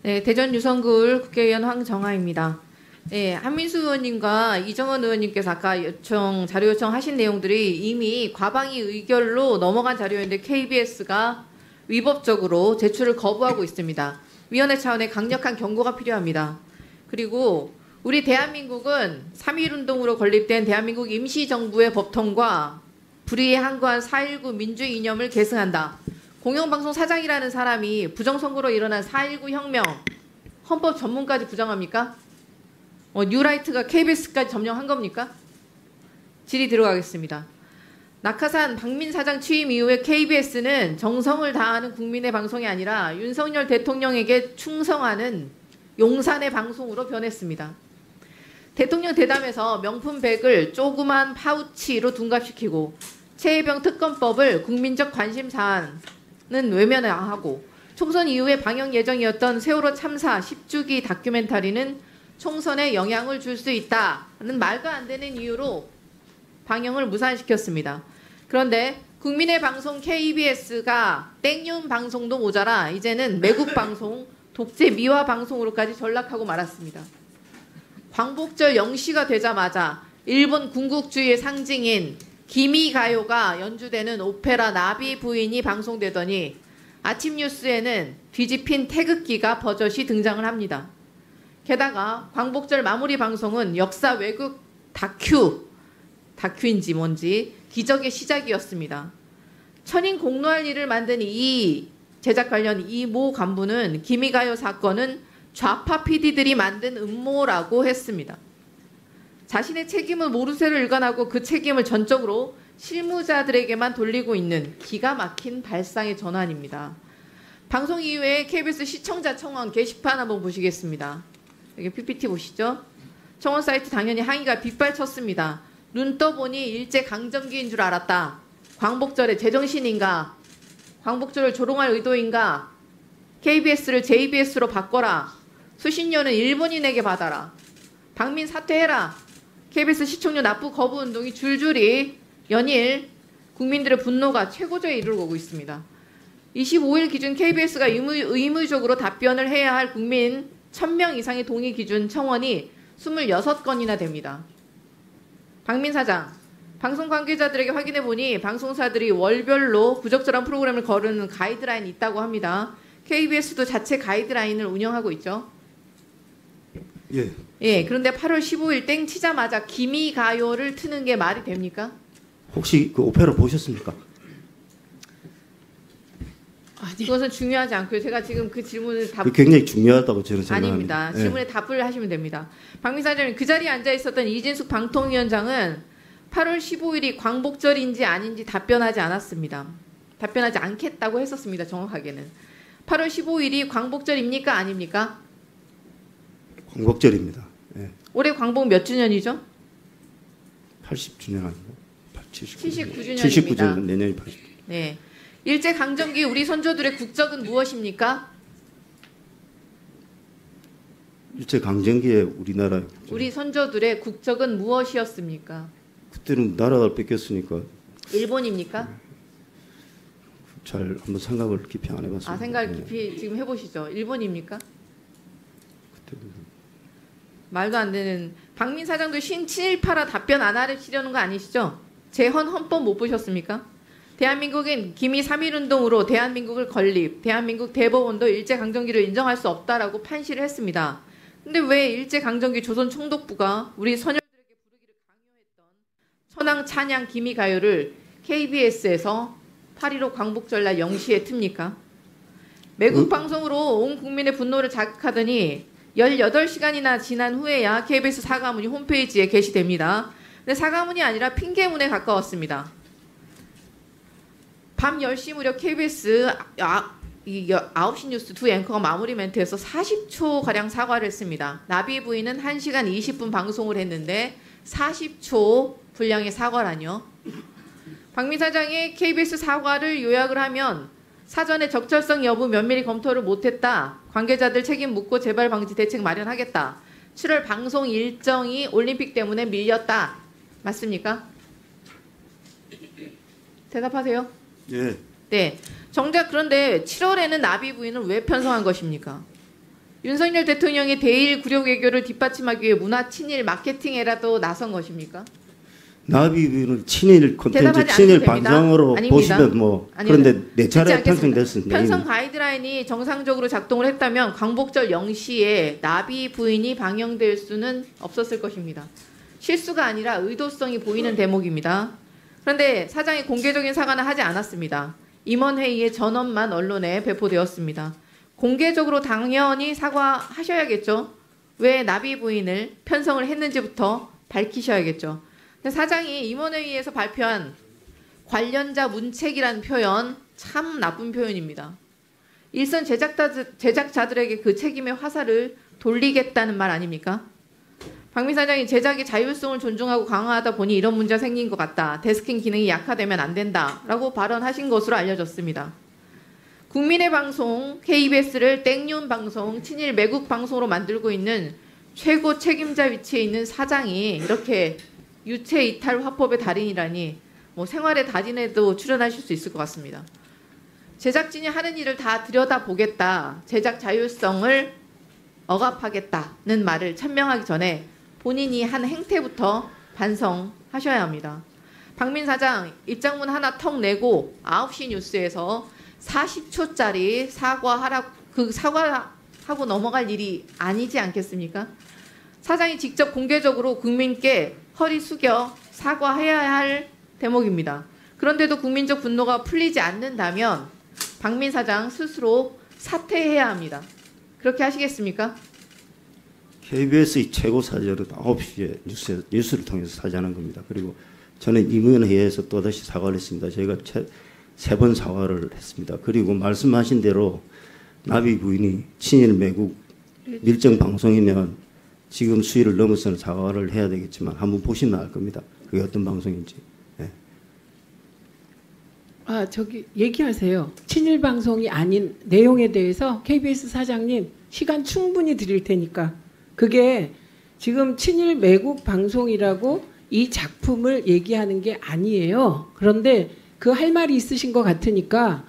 네, 대전 유성구을 국회의원 황정아입니다. 네, 한민수 의원님과 이정원 의원님께서 아까 자료 요청하신 내용들이 이미 과방위 의결로 넘어간 자료인데 KBS가 위법적으로 제출을 거부하고 있습니다. 위원회 차원의 강력한 경고가 필요합니다. 그리고 우리 대한민국은 3.1운동으로 건립된 대한민국 임시정부의 법통과 불의에 항거한 4.19 민주주의 이념을 계승한다. 공영방송 사장이라는 사람이 부정선거로 일어난 4.19 혁명 헌법 전문까지 부정합니까? 뉴라이트가 KBS까지 점령한 겁니까? 질의 들어가겠습니다. 낙하산 박민 사장 취임 이후에 KBS는 정성을 다하는 국민의 방송이 아니라 윤석열 대통령에게 충성하는 용산의 방송으로 변했습니다. 대통령 대담에서 명품백을 조그만 파우치로 둔갑시키고 최혜병 특검법을 국민적 관심사안은 외면하고 총선 이후에 방영 예정이었던 세월호 참사 10주기 다큐멘터리는 총선에 영향을 줄 수 있다는 말도 안 되는 이유로 방영을 무산시켰습니다. 그런데 국민의 방송 KBS가 땡윤 방송도 모자라 이제는 매국 방송, 독재 미화 방송으로까지 전락하고 말았습니다. 광복절 0시가 되자마자 일본 군국주의의 상징인 기미가요가 연주되는 오페라 나비 부인이 방송되더니 아침 뉴스에는 뒤집힌 태극기가 버젓이 등장을 합니다. 게다가 광복절 마무리 방송은 역사 외국 다큐인지 뭔지 기적의 시작이었습니다. 천인 공로할 일을 만든 이 제작 관련 이 모 간부는 기미가요 사건은 좌파 PD들이 만든 음모라고 했습니다. 자신의 책임을 모르쇠로 일관하고 그 책임을 전적으로 실무자들에게만 돌리고 있는 기가 막힌 발상의 전환입니다. 방송 이후에 KBS 시청자 청원 게시판 한번 보시겠습니다. 여기 PPT 보시죠. 청원 사이트 당연히 항의가 빗발쳤습니다. 눈 떠보니 일제강점기인 줄 알았다. 광복절에 제정신인가? 광복절을 조롱할 의도인가? KBS를 JBS로 바꿔라. 수십 년은 일본인에게 받아라. 박민 사퇴해라. KBS 시청률 납부 거부 운동이 줄줄이 연일 국민들의 분노가 최고조에 이르고 있습니다. 25일 기준 KBS가 의무적으로 답변을 해야 할 국민 1000명 이상의 동의 기준 청원이 26건이나 됩니다. 박민 사장, 방송 관계자들에게 확인해보니 방송사들이 월별로 부적절한 프로그램을 거르는 가이드라인이 있다고 합니다. KBS도 자체 가이드라인을 운영하고 있죠. 예, 그런데 8월 15일 땡 치자마자 기미가요를 트는 게 말이 됩니까? 혹시 그 오페라 보셨습니까? 이것은 중요하지 않고요. 제가 지금 그 질문을 굉장히 중요하다고 저는 생각합니다. 아닙니다. 질문에 답을 하시면 됩니다. 박민 사장님, 그 자리에 앉아 있었던 이진숙 방통위원장은 8월 15일이 광복절인지 아닌지 답변하지 않았습니다. 답변하지 않겠다고 했었습니다. 정확하게는. 8월 15일이 광복절입니까? 아닙니까? 광복절입니다. 예. 올해 광복 몇 주년이죠? 80주년 아니고 79주년입니다. 79주년, 내년이 80주년. 네. 일제강점기 우리 선조들의 국적은 무엇입니까? 일제강점기에 우리나라 우리 선조들의 국적은 무엇이었습니까? 그때는 나라가 뺏겼으니까. 일본입니까? 잘 한번 생각을 깊이 안 해봤습니다. 생각을 깊이 지금 해보시죠. 일본입니까? 그때는. 말도 안 되는. 박민 사장도 친일파라 답변 안 하시려는 거 아니시죠? 재헌 헌법 못 보셨습니까? 대한민국은 기미 3.1운동으로 대한민국을 건립, 대한민국 대법원도 일제강점기를 인정할 수 없다라고 판시를 했습니다. 근데 왜 일제강점기 조선총독부가 우리 선열들에게 부르기를 강요했던 천황 찬양 기미가요를 KBS에서 8.15 광복절날 0시에 틉니까? 매국 방송으로 온 국민의 분노를 자극하더니 18시간이나 지난 후에야 KBS 사과문이 홈페이지에 게시됩니다. 근데 사과문이 아니라 핑계문에 가까웠습니다. 밤 10시 무렵 KBS 9시 뉴스 두 앵커가 마무리 멘트에서 40초가량 사과를 했습니다. 나비 부인은 1시간 20분 방송을 했는데 40초 분량의 사과라뇨. 박민 사장의 KBS 사과를 요약을 하면 사전에 적절성 여부 면밀히 검토를 못했다. 관계자들 책임 묻고 재발 방지 대책 마련하겠다. 7월 방송 일정이 올림픽 때문에 밀렸다. 맞습니까? 대답하세요. 예. 네. 정작 그런데 7월에는 나비 부인을 왜 편성한 것입니까? 윤석열 대통령이 대일 구력 외교를 뒷받침하기 위해 문화 친일 마케팅에라도 나선 것입니까? 나비 부인은 친일 콘텐츠, 대답하지 친일 않으셔도 됩니다. 반장으로 아닙니다. 보시면 뭐 아닙니다. 그런데 네 차례 듣지 않겠습니다. 편성됐습니다. 편성 가이드라인이 정상적으로 작동을 했다면 광복절 0시에 나비 부인이 방영될 수는 없었을 것입니다. 실수가 아니라 의도성이 보이는 대목입니다. 그런데 사장이 공개적인 사과는 하지 않았습니다. 임원회의의 전원만 언론에 배포되었습니다. 공개적으로 당연히 사과하셔야겠죠. 왜 나비 부인을 편성을 했는지부터 밝히셔야겠죠. 근데 사장이 임원회의에서 발표한 관련자 문책이라는 표현 참 나쁜 표현입니다. 일선 제작자들에게 그 책임의 화살을 돌리겠다는 말 아닙니까? 박민 사장이 제작의 자율성을 존중하고 강화하다 보니 이런 문제가 생긴 것 같다. 데스킹 기능이 약화되면 안 된다라고 발언하신 것으로 알려졌습니다. 국민의 방송 KBS를 땡윤 방송, 친일 매국 방송으로 만들고 있는 최고 책임자 위치에 있는 사장이 이렇게 유체 이탈 화법의 달인이라니 뭐 생활의 달인에도 출연하실 수 있을 것 같습니다. 제작진이 하는 일을 다 들여다보겠다, 제작 자율성을 억압하겠다는 말을 천명하기 전에 본인이 한 행태부터 반성하셔야 합니다. 박민 사장 입장문 하나 턱 내고 9시 뉴스에서 40초짜리 사과하고 넘어갈 일이 아니지 않겠습니까? 사장이 직접 공개적으로 국민께 허리 숙여 사과해야 할 대목입니다. 그런데도 국민적 분노가 풀리지 않는다면 박민 사장 스스로 사퇴해야 합니다. 그렇게 하시겠습니까? KBS의 최고 사절은 9시에 뉴스를 통해서 사죄하는 겁니다. 그리고 저는 임원회의에서 또다시 사과를 했습니다. 저희가 세 번 사과를 했습니다. 그리고 말씀하신 대로 나비 부인이 친일 매국 밀정 방송이면 지금 수위를 넘어서는 사과를 해야 되겠지만 한번 보시면 알 겁니다. 그게 어떤 방송인지. 네. 저기 얘기하세요. 친일 방송이 아닌 내용에 대해서 KBS 사장님 시간 충분히 드릴 테니까. 그게 지금 친일 매국 방송이라고 이 작품을 얘기하는 게 아니에요. 그런데 그 할 말이 있으신 것 같으니까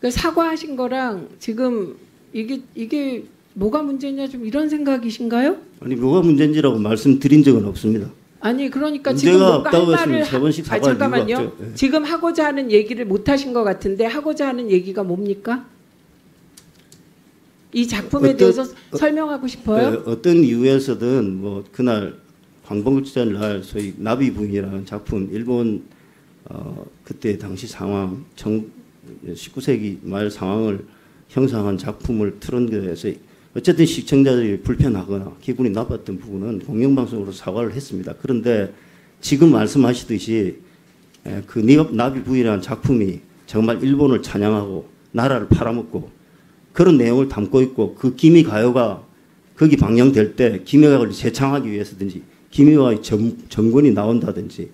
사과하신 거랑 지금 이게 뭐가 문제냐 좀 이런 생각이신가요? 아니 뭐가 문제인지라고 말씀드린 적은 없습니다. 아니 그러니까 지금 뭔가 할 말을 세 번씩 사과할 잠깐만요. 이유가 없죠. 네. 지금 하고자 하는 얘기를 못 하신 것 같은데 하고자 하는 얘기가 뭡니까? 이 작품에 대해서 설명하고 싶어요? 네, 어떤 이유에서든 뭐 그날 광복절 날 소위 나비 부인이라는 작품 일본 그때 당시 상황 19세기 말 상황을 형상한 작품을 틀은 것에서 어쨌든 시청자들이 불편하거나 기분이 나빴던 부분은 공영방송으로 사과를 했습니다. 그런데 지금 말씀하시듯이 그 나비 부인이라는 작품이 정말 일본을 찬양하고 나라를 팔아먹고 그런 내용을 담고 있고 그 기미가요가 거기 방영될 때 기미가요를 재창하기 위해서든지 기미가요 정권이 나온다든지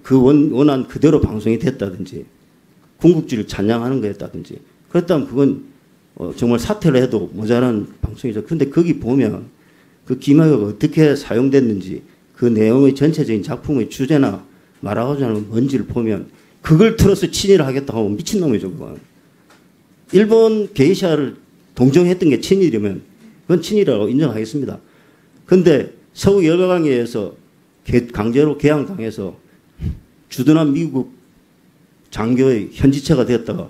그 원한 그대로 방송이 됐다든지 군국주의를 찬양하는 거였다든지 그렇다면 그건 정말 사퇴를 해도 모자란 방송이죠. 그런데 거기 보면 그 기마가 어떻게 사용됐는지 그 내용의 전체적인 작품의 주제나 말하고자 하는 뭔지를 보면 그걸 틀어서 친일을 하겠다고 하면 미친놈이죠. 그건. 일본 게이샤를 동정했던 게 친일이면 그건 친일이라고 인정하겠습니다. 그런데 서구 열강에서 강제로 개항당해서 주둔한 미국 장교의 현지체가 되었다가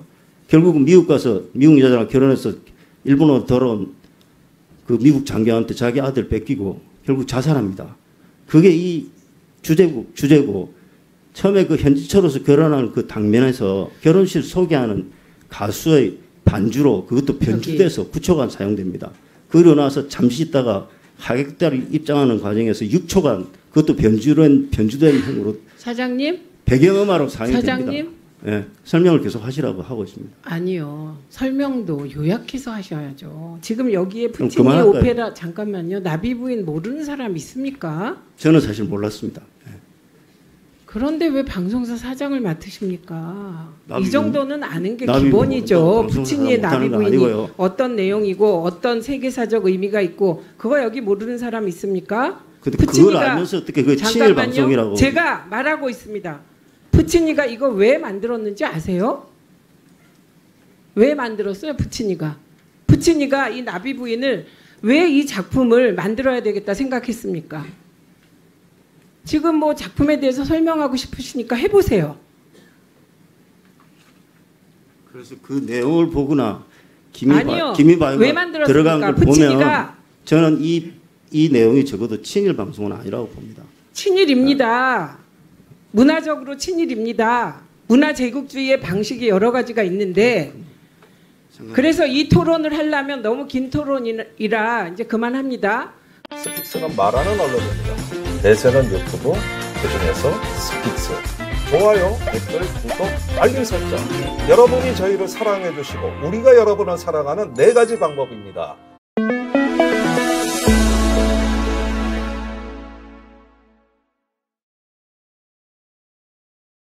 결국은 미국 가서 미국 여자랑 결혼해서 일본으로 돌아온 그 미국 장교한테 자기 아들 뺏기고 결국 자살합니다. 그게 이 주제고 처음에 그 현지처로서 결혼한 그 당면에서 결혼식 소개하는 가수의 반주로 그것도 변주돼서 9초간 사용됩니다. 그러고 나서 잠시 있다가 하객들이 입장하는 과정에서 6초간 그것도 변주된 형으로 사장님? 배경음악으로 사용됩니다. 사장님? 네, 설명을 계속 하시라고 하고 있습니다. 아니요. 설명도 요약해서 하셔야죠. 지금 여기에 그럼 푸틴이 그만할까요? 오페라 잠깐만요. 나비 부인 모르는 사람 있습니까? 저는 사실 몰랐습니다. 네. 그런데 왜 방송사 사장을 맡으십니까? 나비 이 정도는 아는 게 나비 기본이죠. 방송사 푸틴이의 나비 못하는 거 부인이 아니고요. 어떤 내용이고 어떤 세계사적 의미가 있고 그거 여기 모르는 사람 있습니까? 근데 그걸 알면서 어떻게 그 친일 방송이라고 제가 말하고 있습니다. 푸치니가 이거 왜 만들었는지 아세요? 왜 만들었어요? 푸치니가 이 나비 부인을 왜 이 작품을 만들어야 되겠다 생각했습니까? 지금 뭐 작품에 대해서 설명하고 싶으시니까 해보세요. 그래서 그 내용을 보거나 아니요. 김이바가 왜 만들었습니까? 들어간 걸 부친이가 보면 저는 이 내용이 적어도 친일 방송은 아니라고 봅니다. 친일입니다. 문화적으로 친일입니다. 문화 제국주의의 방식이 여러 가지가 있는데 그래서 이 토론을 하려면 너무 긴 토론이라 이제 그만합니다. 스픽스는 말하는 언론입니다. 대세는 유튜브, 그중에서 스픽스. 좋아요, 댓글, 구독, 알림 설정. 여러분이 저희를 사랑해 주시고 우리가 여러분을 사랑하는 4가지 방법입니다.